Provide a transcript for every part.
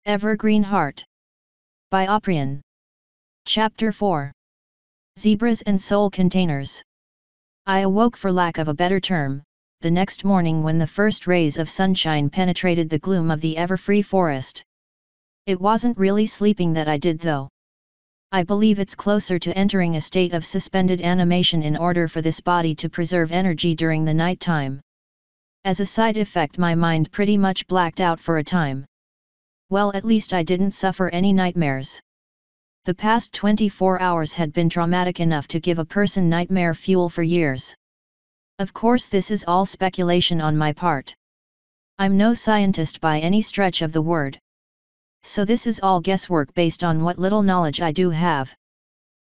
Evergreen Heart. By Oprian. Chapter 4. Zebras and Soul Containers. I awoke, for lack of a better term, the next morning when the first rays of sunshine penetrated the gloom of the Everfree forest. It wasn't really sleeping that I did though. I believe it's closer to entering a state of suspended animation in order for this body to preserve energy during the night time. As a side effect, my mind pretty much blacked out for a time. Well, at least I didn't suffer any nightmares. The past 24 hours had been traumatic enough to give a person nightmare fuel for years. Of course, this is all speculation on my part. I'm no scientist by any stretch of the word. So this is all guesswork based on what little knowledge I do have.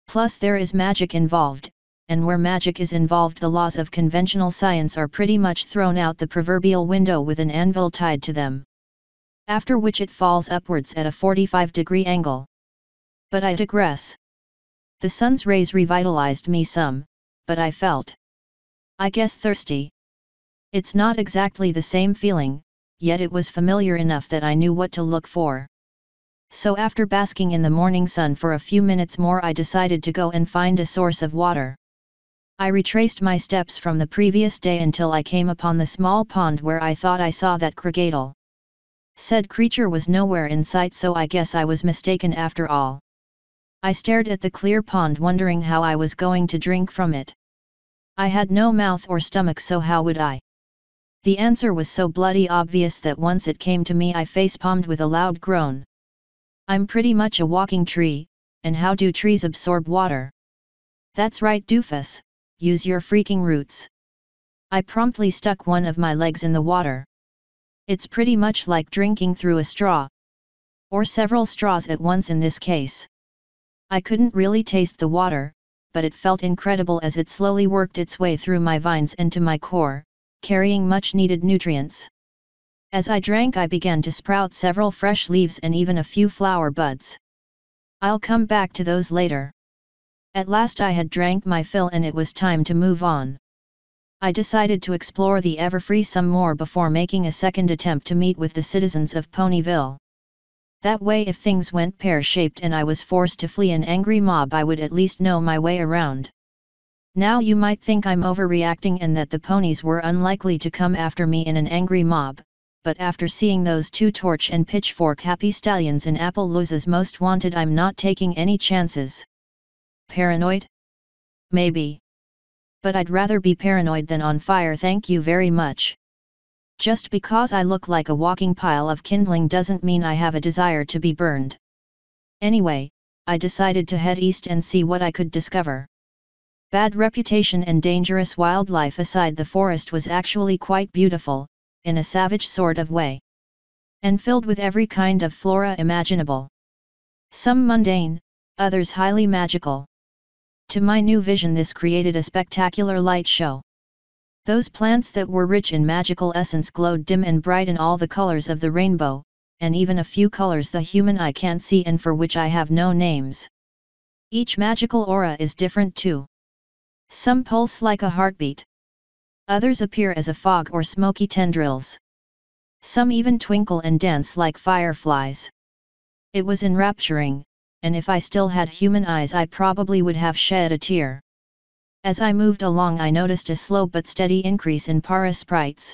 Plus there is magic involved, and where magic is involved, the laws of conventional science are pretty much thrown out the proverbial window with an anvil tied to them. After which it falls upwards at a 45-degree angle. But I digress. The sun's rays revitalized me some, but I felt, I guess, thirsty. It's not exactly the same feeling, yet it was familiar enough that I knew what to look for. So after basking in the morning sun for a few minutes more, I decided to go and find a source of water. I retraced my steps from the previous day until I came upon the small pond where I thought I saw that Krogadil. Said creature was nowhere in sight, so I guess I was mistaken after all. I stared at the clear pond, wondering how I was going to drink from it. I had no mouth or stomach, so how would I? The answer was so bloody obvious that once it came to me I face-palmed with a loud groan. I'm pretty much a walking tree, and how do trees absorb water? That's right, doofus, use your freaking roots. I promptly stuck one of my legs in the water. It's pretty much like drinking through a straw. Or several straws at once in this case. I couldn't really taste the water, but it felt incredible as it slowly worked its way through my veins and to my core, carrying much needed nutrients. As I drank, I began to sprout several fresh leaves and even a few flower buds. I'll come back to those later. At last I had drank my fill and it was time to move on. I decided to explore the Everfree some more before making a second attempt to meet with the citizens of Ponyville. That way, if things went pear-shaped and I was forced to flee an angry mob, I would at least know my way around. Now you might think I'm overreacting and that the ponies were unlikely to come after me in an angry mob, but after seeing those two torch and pitchfork happy stallions in Appaloosa's Most Wanted, I'm not taking any chances. Paranoid? Maybe. But I'd rather be paranoid than on fire, thank you very much. Just because I look like a walking pile of kindling doesn't mean I have a desire to be burned. Anyway, I decided to head east and see what I could discover. Bad reputation and dangerous wildlife aside, the forest was actually quite beautiful, in a savage sort of way. And filled with every kind of flora imaginable. Some mundane, others highly magical. To my new vision, this created a spectacular light show. Those plants that were rich in magical essence glowed dim and bright in all the colors of the rainbow, and even a few colors the human eye can't see and for which I have no names. Each magical aura is different too. Some pulse like a heartbeat. Others appear as a fog or smoky tendrils. Some even twinkle and dance like fireflies. It was enrapturing, and if I still had human eyes I probably would have shed a tear. As I moved along, I noticed a slow but steady increase in parasprites.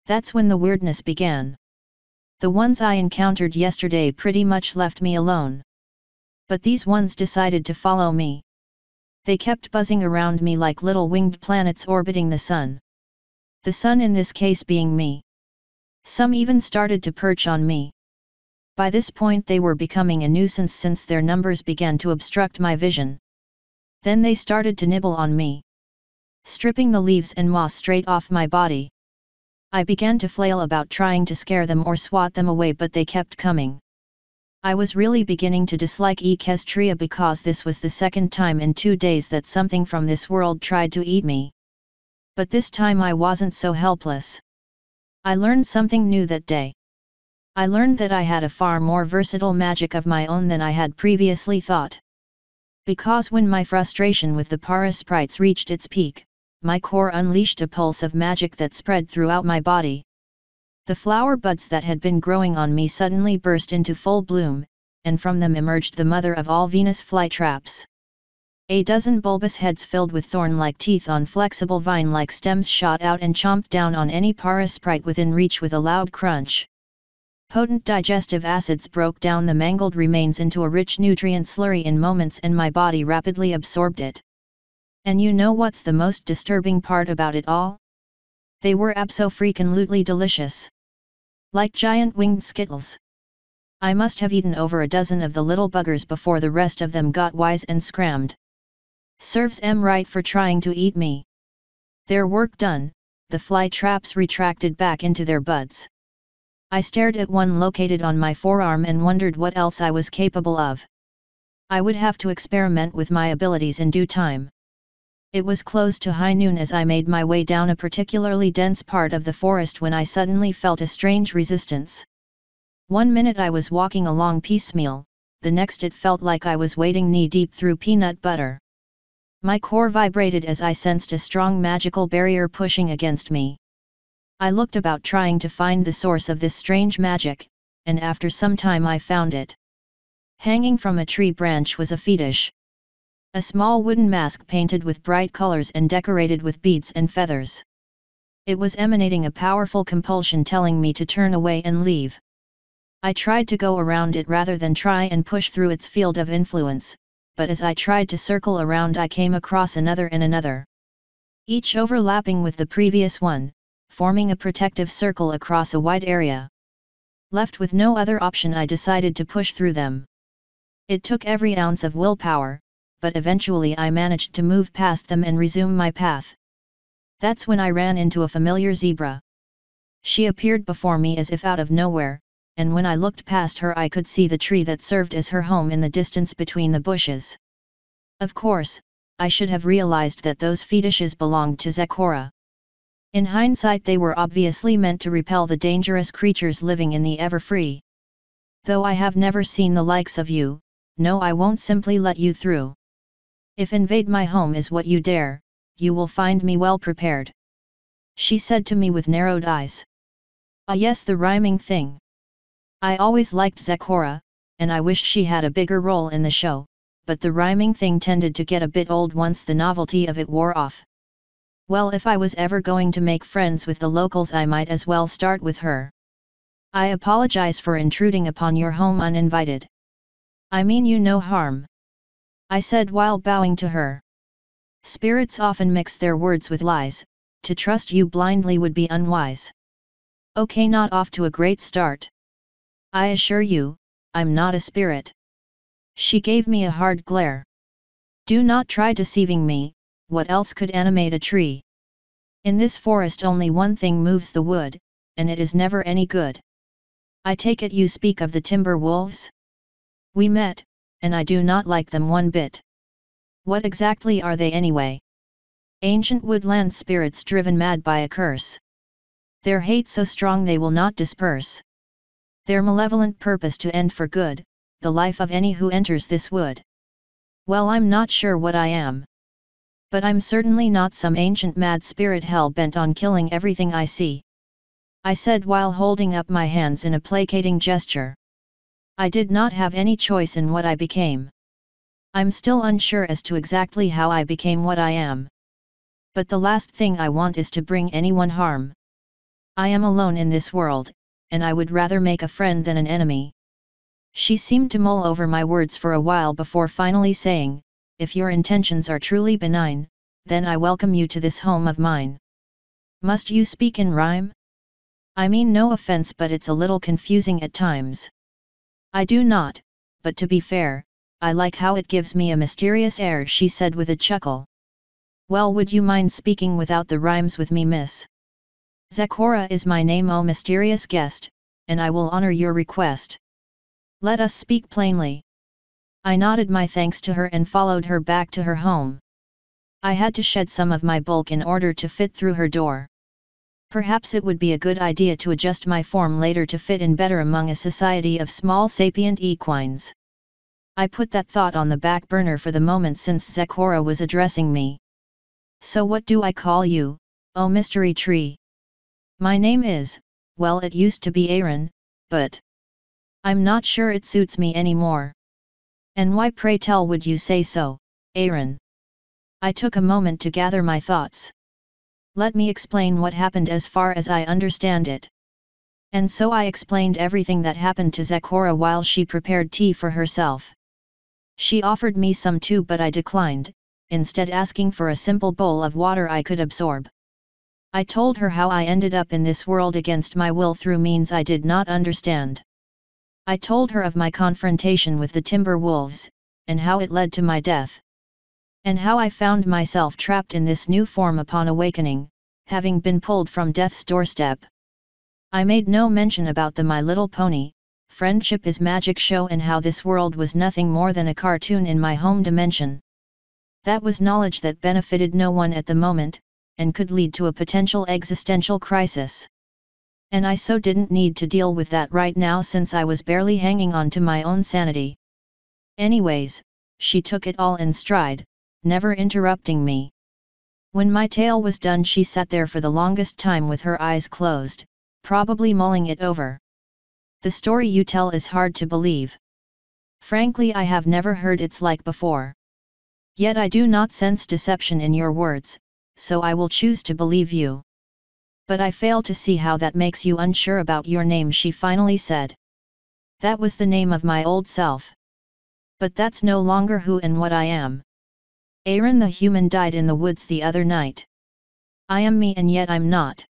That's when the weirdness began. The ones I encountered yesterday pretty much left me alone. But these ones decided to follow me. They kept buzzing around me like little winged planets orbiting the sun. The sun in this case being me. Some even started to perch on me. By this point they were becoming a nuisance since their numbers began to obstruct my vision. Then they started to nibble on me, stripping the leaves and moss straight off my body. I began to flail about trying to scare them or swat them away, but they kept coming. I was really beginning to dislike Equestria because this was the second time in 2 days that something from this world tried to eat me. But this time I wasn't so helpless. I learned something new that day. I learned that I had a far more versatile magic of my own than I had previously thought. Because when my frustration with the parasprites reached its peak, my core unleashed a pulse of magic that spread throughout my body. The flower buds that had been growing on me suddenly burst into full bloom, and from them emerged the mother of all Venus flytraps. A dozen bulbous heads filled with thorn-like teeth on flexible vine-like stems shot out and chomped down on any parasprite within reach with a loud crunch. Potent digestive acids broke down the mangled remains into a rich nutrient slurry in moments, and my body rapidly absorbed it. And you know what's the most disturbing part about it all? They were abso-freaking-lutely delicious. Like giant winged Skittles. I must have eaten over a dozen of the little buggers before the rest of them got wise and scrammed. Serves 'em right for trying to eat me. Their work done, the fly traps retracted back into their buds. I stared at one located on my forearm and wondered what else I was capable of. I would have to experiment with my abilities in due time. It was close to high noon as I made my way down a particularly dense part of the forest when I suddenly felt a strange resistance. 1 minute I was walking along piecemeal, the next it felt like I was wading knee-deep through peanut butter. My core vibrated as I sensed a strong magical barrier pushing against me. I looked about trying to find the source of this strange magic, and after some time I found it. Hanging from a tree branch was a fetish. A small wooden mask painted with bright colors and decorated with beads and feathers. It was emanating a powerful compulsion telling me to turn away and leave. I tried to go around it rather than try and push through its field of influence, but as I tried to circle around I came across another and another. Each overlapping with the previous one, forming a protective circle across a wide area. Left with no other option, I decided to push through them. It took every ounce of willpower, but eventually I managed to move past them and resume my path. That's when I ran into a familiar zebra. She appeared before me as if out of nowhere, and when I looked past her I could see the tree that served as her home in the distance between the bushes. Of course, I should have realized that those fetishes belonged to Zecora. In hindsight they were obviously meant to repel the dangerous creatures living in the Everfree. Though I have never seen the likes of you, no, I won't simply let you through. If invade my home is what you dare, you will find me well prepared. She said to me with narrowed eyes. Ah yes, the rhyming thing. I always liked Zecora, and I wished she had a bigger role in the show, but the rhyming thing tended to get a bit old once the novelty of it wore off. Well, if I was ever going to make friends with the locals I might as well start with her. I apologize for intruding upon your home uninvited. I mean you no harm, I said while bowing to her. Spirits often mix their words with lies, to trust you blindly would be unwise. Okay, not off to a great start. I assure you, I'm not a spirit. She gave me a hard glare. Do not try deceiving me, what else could animate a tree? In this forest only one thing moves the wood, and it is never any good. I take it you speak of the timber wolves? We met, and I do not like them one bit. What exactly are they anyway? Ancient woodland spirits driven mad by a curse. Their hate so strong they will not disperse. Their malevolent purpose to end for good, the life of any who enters this wood. Well, I'm not sure what I am. But I'm certainly not some ancient mad spirit hell-bent on killing everything I see. I said while holding up my hands in a placating gesture. I did not have any choice in what I became. I'm still unsure as to exactly how I became what I am. But the last thing I want is to bring anyone harm. I am alone in this world, and I would rather make a friend than an enemy. She seemed to mull over my words for a while before finally saying, if your intentions are truly benign, then I welcome you to this home of mine. Must you speak in rhyme? I mean no offense, but it's a little confusing at times. I do not, but to be fair, I like how it gives me a mysterious air, she said with a chuckle. Well, would you mind speaking without the rhymes with me, miss? Zecora is my name, oh mysterious guest, and I will honor your request. Let us speak plainly. I nodded my thanks to her and followed her back to her home. I had to shed some of my bulk in order to fit through her door. Perhaps it would be a good idea to adjust my form later to fit in better among a society of small sapient equines. I put that thought on the back burner for the moment since Zecora was addressing me. So what do I call you, oh mystery tree? My name is, well, it used to be Aaron, but I'm not sure it suits me anymore. And why, pray tell, would you say so, Aaron? I took a moment to gather my thoughts. Let me explain what happened as far as I understand it. And so I explained everything that happened to Zecora while she prepared tea for herself. She offered me some too, but I declined, instead asking for a simple bowl of water I could absorb. I told her how I ended up in this world against my will through means I did not understand. I told her of my confrontation with the timber wolves, and how it led to my death. And how I found myself trapped in this new form upon awakening, having been pulled from death's doorstep. I made no mention about the My Little Pony, Friendship is Magic show and how this world was nothing more than a cartoon in my home dimension. That was knowledge that benefited no one at the moment, and could lead to a potential existential crisis. And I so didn't need to deal with that right now since I was barely hanging on to my own sanity. Anyways, she took it all in stride, never interrupting me. When my tale was done, she sat there for the longest time with her eyes closed, probably mulling it over. The story you tell is hard to believe. Frankly, I have never heard its like before. Yet I do not sense deception in your words, so I will choose to believe you. But I fail to see how that makes you unsure about your name, she finally said. That was the name of my old self. But that's no longer who and what I am. Aaron the human died in the woods the other night. I am me, and yet I'm not.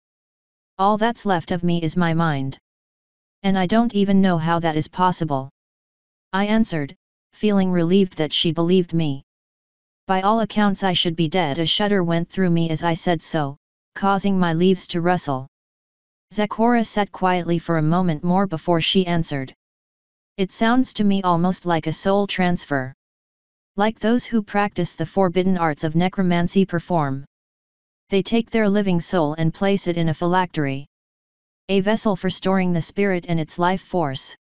All that's left of me is my mind. And I don't even know how that is possible. I answered, feeling relieved that she believed me. By all accounts I should be dead. A shudder went through me as I said so, causing my leaves to rustle. Zecora sat quietly for a moment more before she answered. It sounds to me almost like a soul transfer. Like those who practice the forbidden arts of necromancy perform. They take their living soul and place it in a phylactery. A vessel for storing the spirit and its life force.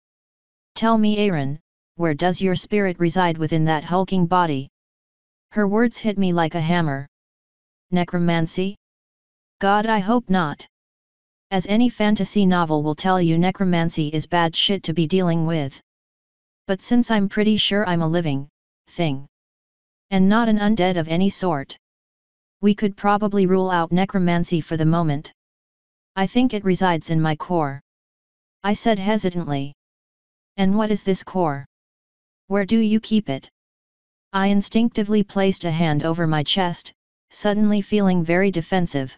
Tell me, Aaron, where does your spirit reside within that hulking body? Her words hit me like a hammer. Necromancy? God, I hope not. As any fantasy novel will tell you, necromancy is bad shit to be dealing with. But since I'm pretty sure I'm a living thing, and not an undead of any sort, we could probably rule out necromancy for the moment. I think it resides in my core, I said hesitantly. And what is this core? Where do you keep it? I instinctively placed a hand over my chest, suddenly feeling very defensive.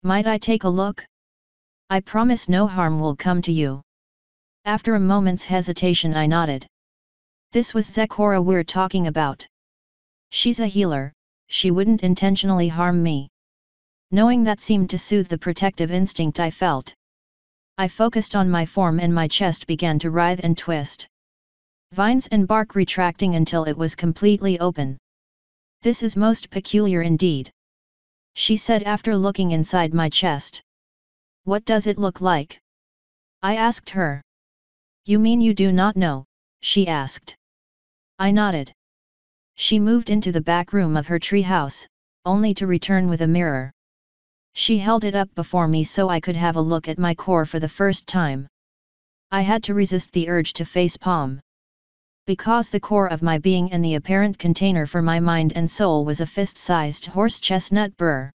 Might I take a look? I promise no harm will come to you. After a moment's hesitation I nodded. This was Zecora we're talking about. She's a healer, she wouldn't intentionally harm me. Knowing that seemed to soothe the protective instinct I felt. I focused on my form and my chest began to writhe and twist. Vines and bark retracting until it was completely open. This is most peculiar indeed, she said after looking inside my chest. What does it look like? I asked her. You mean you do not know? She asked. I nodded. She moved into the back room of her treehouse, only to return with a mirror. She held it up before me so I could have a look at my core for the first time. I had to resist the urge to face palm. Because the core of my being and the apparent container for my mind and soul was a fist-sized horse chestnut burr.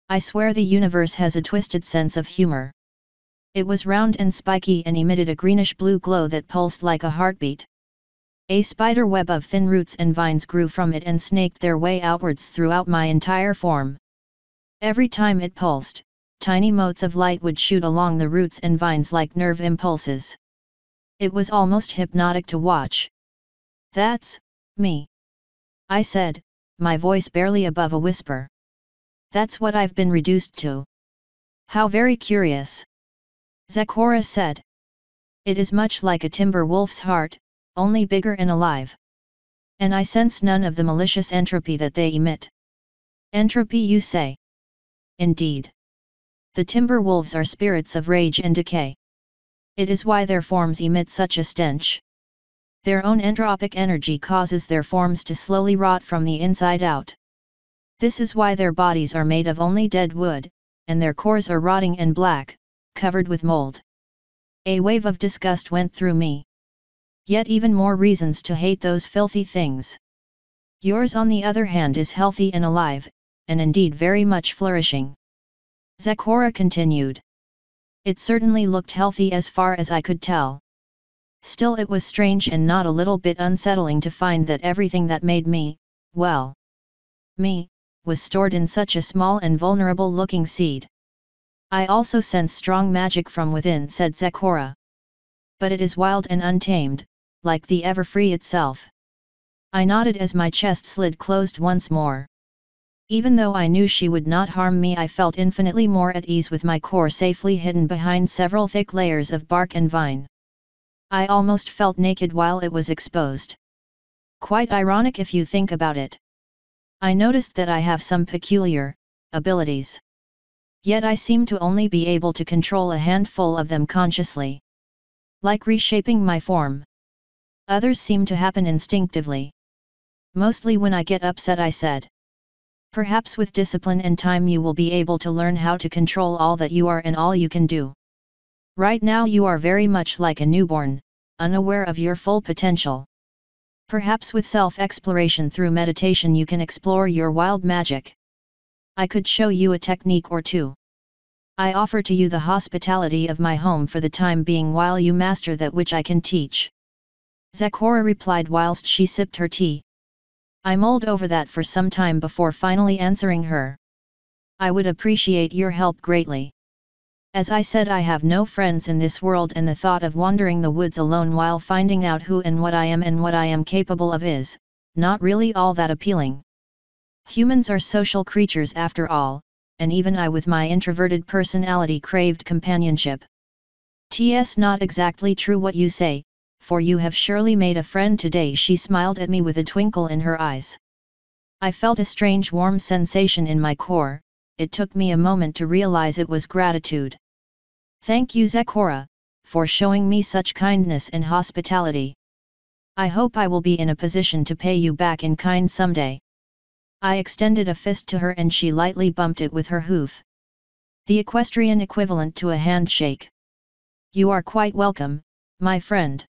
I swear the universe has a twisted sense of humor. It was round and spiky and emitted a greenish-blue glow that pulsed like a heartbeat. A spider web of thin roots and vines grew from it and snaked their way outwards throughout my entire form. Every time it pulsed, tiny motes of light would shoot along the roots and vines like nerve impulses. It was almost hypnotic to watch. That's me, I said, my voice barely above a whisper. That's what I've been reduced to. How very curious, Zecora said. It is much like a timber wolf's heart, only bigger and alive. And I sense none of the malicious entropy that they emit. Entropy, you say? Indeed. The timber wolves are spirits of rage and decay. It is why their forms emit such a stench. Their own entropic energy causes their forms to slowly rot from the inside out. This is why their bodies are made of only dead wood, and their cores are rotting and black, covered with mold. A wave of disgust went through me. Yet even more reasons to hate those filthy things. Yours on the other hand is healthy and alive, and indeed very much flourishing. Zecora continued. It certainly looked healthy as far as I could tell. Still it was strange and not a little bit unsettling to find that everything that made me, well, me, was stored in such a small and vulnerable-looking seed. I also sense strong magic from within, said Zecora. But it is wild and untamed, like the Everfree itself. I nodded as my chest slid closed once more. Even though I knew she would not harm me, I felt infinitely more at ease with my core safely hidden behind several thick layers of bark and vine. I almost felt naked while it was exposed. Quite ironic if you think about it. I noticed that I have some peculiar abilities. Yet I seem to only be able to control a handful of them consciously. Like reshaping my form. Others seem to happen instinctively. Mostly when I get upset, I said. Perhaps with discipline and time you will be able to learn how to control all that you are and all you can do. Right now you are very much like a newborn, unaware of your full potential. Perhaps with self-exploration through meditation you can explore your wild magic. I could show you a technique or two. I offer to you the hospitality of my home for the time being while you master that which I can teach. Zecora replied whilst she sipped her tea. I mulled over that for some time before finally answering her. I would appreciate your help greatly. As I said, I have no friends in this world, and the thought of wandering the woods alone while finding out who and what I am capable of is, not really all that appealing. Humans are social creatures after all, and even I with my introverted personality craved companionship. T.S. Not exactly true what you say, for you have surely made a friend today. She smiled at me with a twinkle in her eyes. I felt a strange warm sensation in my core. It took me a moment to realize it was gratitude. Thank you, Zecora, for showing me such kindness and hospitality. I hope I will be in a position to pay you back in kind someday. I extended a fist to her and she lightly bumped it with her hoof. The equestrian equivalent to a handshake. You are quite welcome, my friend.